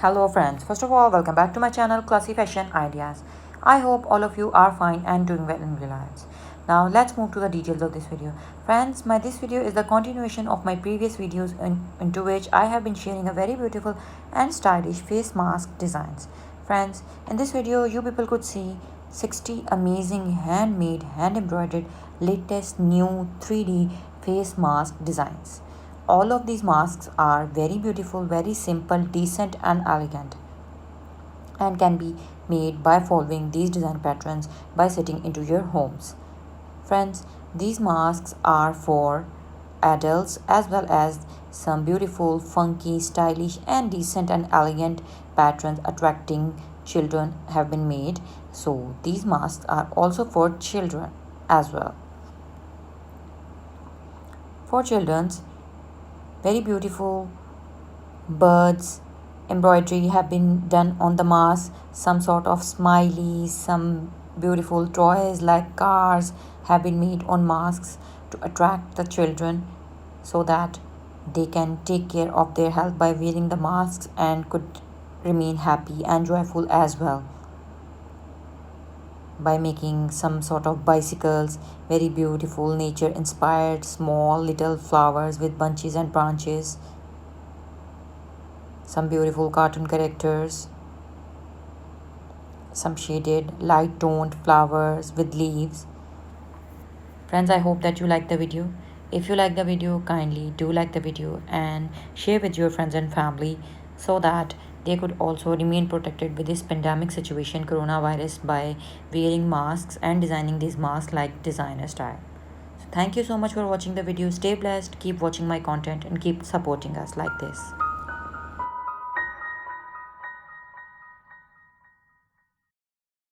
Hello friends, first of all welcome back to my channel Classy Fashion Ideas. I hope all of you are fine and doing well in real lives. Now let's move to the details of this video. Friends, this video is the continuation of my previous videos into which I have been sharing a very beautiful and stylish face mask designs. Friends, in this video you people could see 60 amazing handmade, hand embroidered, latest new 3D face mask designs. All of these masks are very beautiful, very simple, decent and elegant, and can be made by following these design patterns by setting into your homes. Friends, these masks are for adults as well as some beautiful, funky, stylish and decent and elegant patterns attracting children have been made. So these masks are also for children as well. For children's, very beautiful birds embroidery have been done on the mask, some sort of smileys, some beautiful toys like cars have been made on masks to attract the children so that they can take care of their health by wearing the masks and could remain happy and joyful as well by making some sort of bicycles, very beautiful nature inspired small little flowers with bunches and branches, some beautiful cartoon characters, some shaded light toned flowers with leaves. Friends, I hope that you like the video. If you like the video, kindly do like the video and share with your friends and family so that they could also remain protected with this pandemic situation, coronavirus, by wearing masks and designing these masks like designer style. So thank you so much for watching the video. Stay blessed, keep watching my content and keep supporting us like this.